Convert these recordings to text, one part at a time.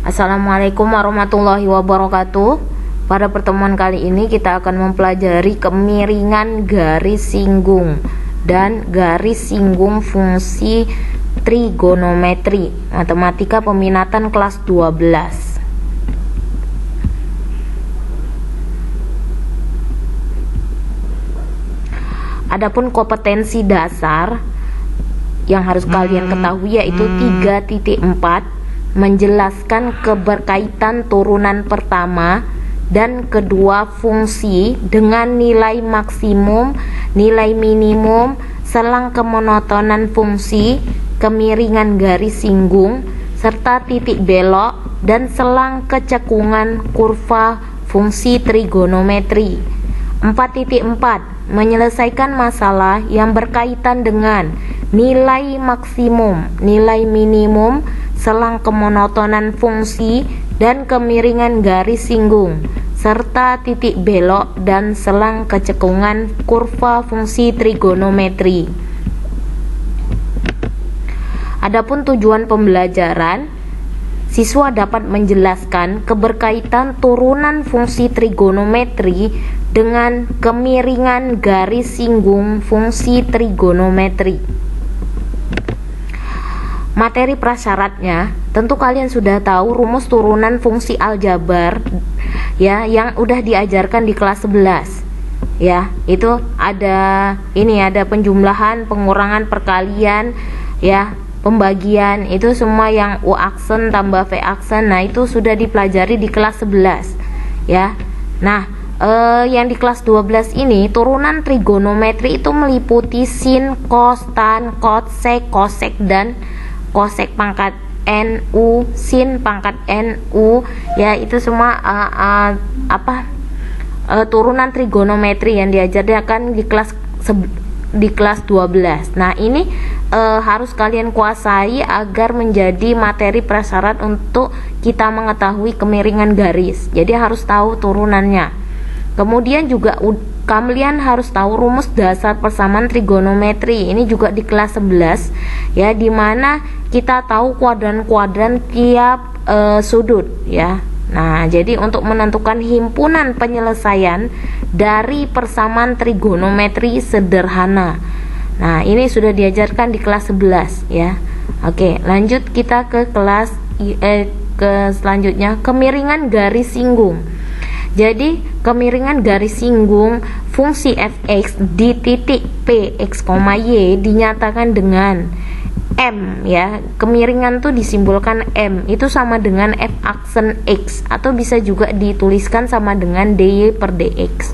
Assalamualaikum warahmatullahi wabarakatuh. Pada pertemuan kali ini kita akan mempelajari kemiringan garis singgung dan garis singgung fungsi trigonometri, matematika peminatan kelas 12. Adapun kompetensi dasar yang harus kalian ketahui yaitu 3.4, menjelaskan keberkaitan turunan pertama dan kedua fungsi dengan nilai maksimum, nilai minimum, selang kemonotonan fungsi, kemiringan garis singgung, serta titik belok dan selang kecekungan kurva fungsi trigonometri. 4.4 menyelesaikan masalah yang berkaitan dengan nilai maksimum, nilai minimum, selang kemonotonan fungsi dan kemiringan garis singgung, serta titik belok dan selang kecekungan kurva fungsi trigonometri. Adapun tujuan pembelajaran, siswa dapat menjelaskan keberkaitan turunan fungsi trigonometri dengan kemiringan garis singgung fungsi trigonometri. Materi prasyaratnya, tentu kalian sudah tahu rumus turunan fungsi aljabar ya, yang udah diajarkan di kelas 11. Ya, itu ada penjumlahan, pengurangan, perkalian, ya, pembagian, itu semua yang U aksen tambah V aksen. Nah, itu sudah dipelajari di kelas 11 ya. Nah, yang di kelas 12 ini turunan trigonometri itu meliputi sin, cos, tan, cosec, cosec dan cosec pangkat NU, sin pangkat NU, ya, itu semua turunan trigonometri yang diajarkan di kelas 12. Nah, ini harus kalian kuasai agar menjadi materi prasyarat untuk kita mengetahui kemiringan garis. Jadi harus tahu turunannya. Kemudian juga kalian harus tahu rumus dasar persamaan trigonometri. Ini juga di kelas 11 ya, dimana kita tahu kuadran-kuadran tiap sudut ya. Nah, jadi untuk menentukan himpunan penyelesaian dari persamaan trigonometri sederhana. Nah, ini sudah diajarkan di kelas 11 ya. Oke, lanjut kita ke kelas ke selanjutnya, kemiringan garis singgung. Jadi kemiringan garis singgung fungsi fx di titik p x, y dinyatakan dengan M ya. Kemiringan tuh disimbolkan M, itu sama dengan f aksen x, atau bisa juga dituliskan sama dengan dy per dx.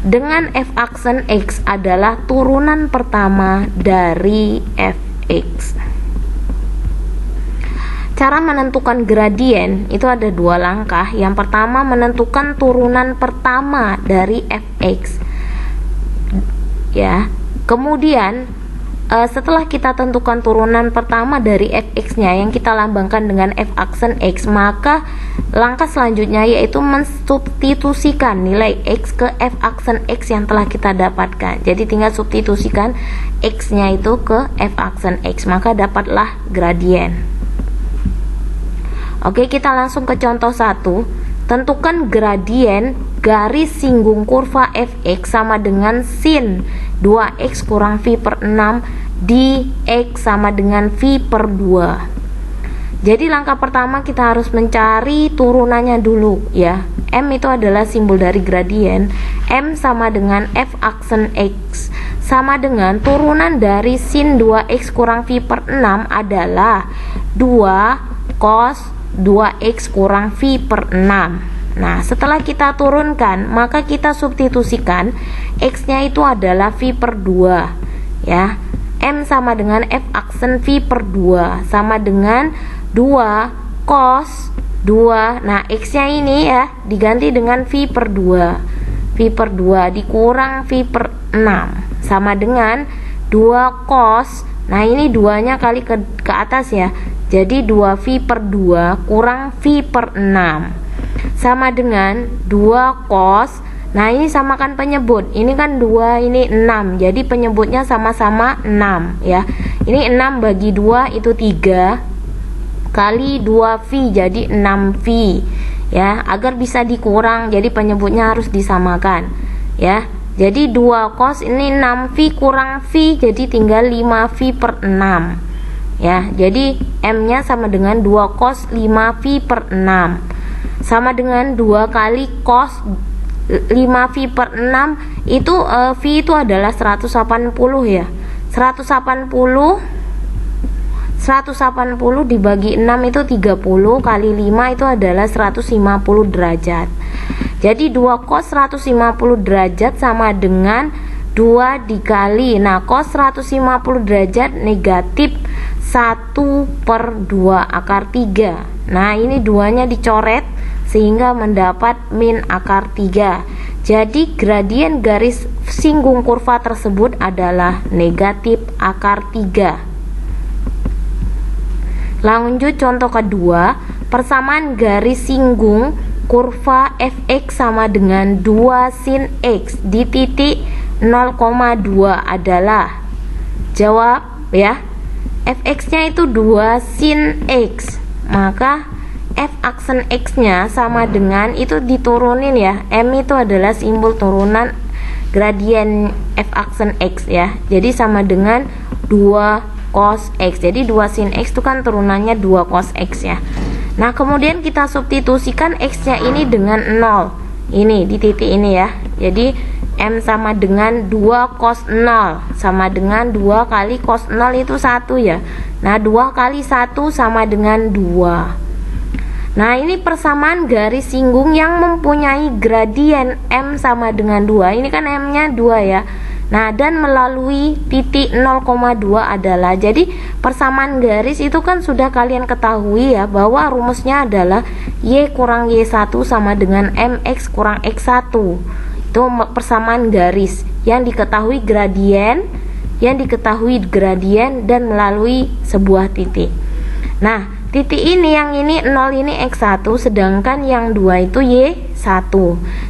Dengan f aksen x adalah turunan pertama dari fx. Cara menentukan gradien itu ada dua langkah. Yang pertama, menentukan turunan pertama dari fx ya. Kemudian setelah kita tentukan turunan pertama dari fx-nya yang kita lambangkan dengan f aksen x, maka langkah selanjutnya yaitu mensubstitusikan nilai x ke f aksen x yang telah kita dapatkan. Jadi tinggal substitusikan x-nya itu ke f aksen x, maka dapatlah gradien. Oke, kita langsung ke contoh 1. Tentukan gradien garis singgung kurva fx sama dengan sin 2x kurang v per 6 di x sama dengan v per 2. Jadi langkah pertama kita harus mencari turunannya dulu ya. M itu adalah simbol dari gradien. M sama dengan f aksen x sama dengan turunan dari sin 2x kurang v per 6 adalah 2 cos 2x kurang v per 6. Nah, setelah kita turunkan, maka kita substitusikan x-nya itu adalah v per 2 ya. M sama dengan f aksen v per 2 sama dengan 2 cos 2. Nah, x-nya ini ya diganti dengan v per 2. V per 2 dikurang v per 6 sama dengan 2 cos. Nah, ini 2-nya kali ke atas ya. Jadi 2v per 2 kurang v per 6 sama dengan 2 cos. Nah, ini samakan penyebut. Ini kan 2, ini 6. Jadi penyebutnya sama-sama 6 ya. Ini 6 bagi 2 itu 3 kali 2V jadi 6V ya. Agar bisa dikurang jadi penyebutnya harus disamakan ya. Jadi 2 cos ini 6V kurang V jadi tinggal 5V per 6 ya. Jadi M nya sama dengan 2 cos 5V per 6 sama dengan 2 kali cos 5V per 6 itu V itu adalah 180 ya. 180 dibagi 6 itu 30 kali 5 itu adalah 150 derajat. Jadi 2 cos 150 derajat sama dengan 2 dikali, nah cos 150 derajat negatif 1 per 2 akar 3. Nah ini 2 nya dicoret sehingga mendapat min akar 3. Jadi gradien garis singgung kurva tersebut adalah negatif akar 3. Lanjut contoh kedua, persamaan garis singgung kurva fx sama dengan 2 sin x di titik 0,2 adalah, jawab ya, fx nya itu 2 sin x, maka f aksen x nya sama dengan, itu diturunin ya, m itu adalah simbol turunan gradien f aksen x ya, jadi sama dengan 2 cos x. Jadi 2 sin x itu kan turunannya 2 cos x ya. Nah kemudian kita substitusikan x nya ini dengan 0 ini di titik ini ya. Jadi m sama dengan 2 cos 0 sama dengan 2 kali cos 0 itu 1 ya. Nah 2 kali 1 sama dengan 2. Nah ini persamaan garis singgung yang mempunyai gradien m sama dengan 2. Ini kan m nya 2 ya. Nah dan melalui titik 0,2 adalah, jadi persamaan garis itu kan sudah kalian ketahui ya, bahwa rumusnya adalah y kurang y1 sama dengan mx kurang x1. Itu persamaan garis yang diketahui gradien, dan melalui sebuah titik. Nah titik ini, yang ini 0 ini x1, sedangkan yang 2 itu y1.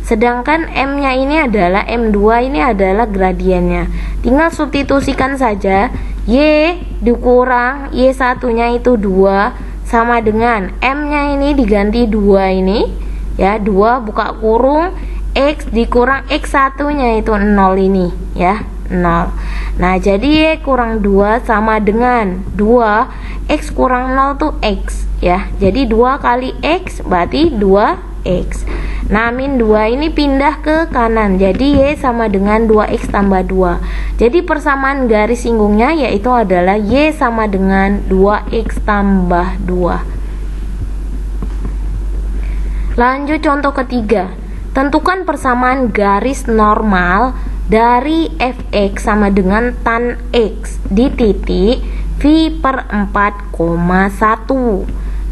Sedangkan m nya ini adalah m2, ini adalah gradiennya. Tinggal substitusikan saja, y dikurang y1 nya itu 2 sama dengan m nya ini diganti 2 ini ya, 2 buka kurung x dikurang x1 nya itu 0 ini ya, 0. Nah jadi y kurang 2 sama dengan 2 x kurang 0 tuh x ya. Jadi 2 kali x berarti 2x. Nah min 2 ini pindah ke kanan, jadi y sama dengan 2x tambah 2. Jadi persamaan garis singgungnya yaitu adalah y sama dengan 2x tambah 2. Lanjut contoh ketiga, tentukan persamaan garis normal dari fx sama dengan tan x di titik v per 4,1.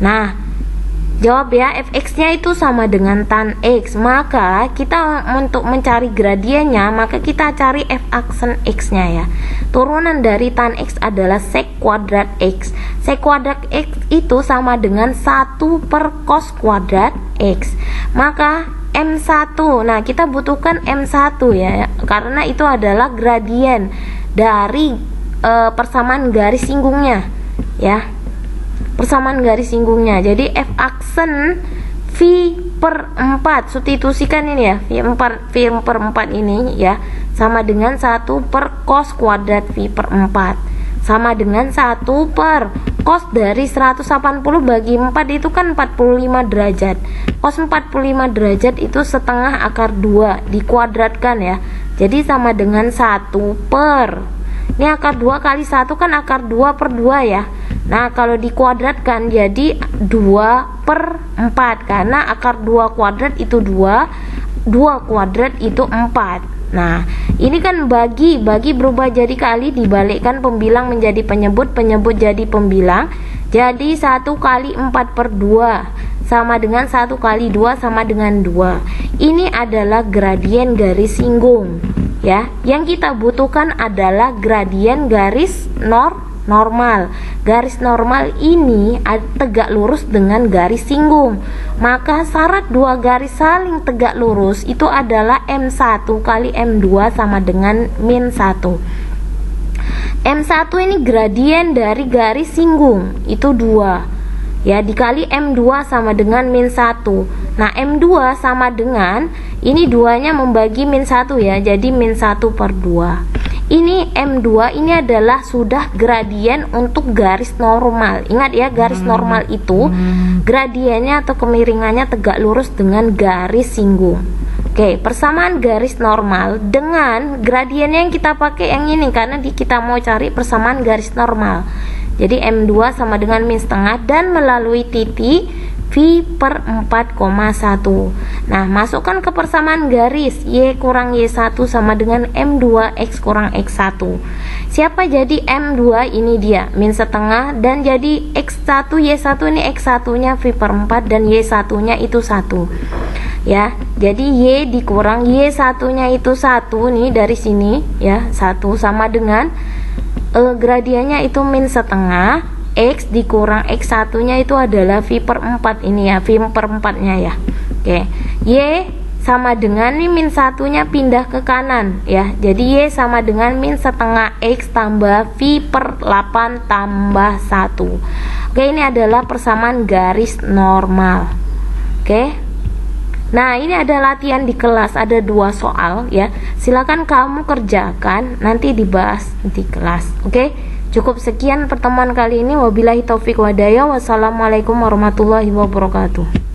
Nah jawab ya, fx nya itu sama dengan tan x, maka kita untuk mencari gradiennya, maka kita cari f aksen x nya ya. Turunan dari tan x adalah sek kuadrat x. Sek kuadrat x itu sama dengan 1 per cos kuadrat x, maka M1. Nah kita butuhkan M1 ya, karena itu adalah gradien dari persamaan garis singgungnya ya, persamaan garis singgungnya. Jadi f aksen v per 4, substitusikan ini ya, v per 4 ini ya, sama dengan 1 per cos kuadrat v per 4 sama dengan 1 per cos dari 180 bagi 4 itu kan 45 derajat. Cos 45 derajat itu setengah akar 2 dikuadratkan ya, jadi sama dengan 1 per, ini akar 2 kali 1 kan akar 2 per 2 ya. Nah kalau dikuadratkan jadi 2 per 4, karena akar 2 kuadrat itu 2, 2 kuadrat itu 4. Nah ini kan bagi berubah jadi kali, dibalikkan pembilang menjadi penyebut, penyebut jadi pembilang. Jadi 1 kali 4 per 2 sama dengan 1 kali 2 sama dengan 2. Ini adalah gradien garis singgung ya. Yang kita butuhkan adalah gradien garis normal. Garis normal ini tegak lurus dengan garis singgung. Maka syarat dua garis saling tegak lurus itu adalah M1 kali M2 sama dengan min 1. M1 ini gradien dari garis singgung itu 2. ya, dikali M2 sama dengan min 1. Nah, M2 sama dengan, ini 2-nya membagi min 1 ya, jadi min 1 per 2. Ini M2 ini adalah sudah gradien untuk garis normal. Ingat ya, garis normal itu gradiennya atau kemiringannya tegak lurus dengan garis singgung. Oke, persamaan garis normal dengan gradiennya yang kita pakai yang ini, karena kita mau cari persamaan garis normal. Jadi M2 sama dengan min setengah dan melalui titik V per 4,1. Nah, masukkan ke persamaan garis Y kurang Y1 sama dengan M2 X kurang X1. Siapa jadi M2? Ini dia, min setengah, dan jadi X1 Y1 ini X1 nya V per 4 dan Y1 nya itu 1 ya. Jadi Y dikurang Y1 nya itu 1 nih dari sini ya, 1 sama dengan gradiennya itu min setengah, X dikurang X1 nya itu adalah V per 4 ini ya, V per 4 nya ya. Oke, Y sama dengan nih min 1 nya pindah ke kanan ya, jadi Y sama dengan min setengah X tambah V per 8 tambah 1. Oke, ini adalah persamaan garis normal. Oke, nah ini ada latihan di kelas, ada 2 soal ya, silakan kamu kerjakan, nanti dibahas di kelas. Oke, cukup sekian pertemuan kali ini. Wabillahi taufik wadaya. Wassalamualaikum warahmatullahi wabarakatuh.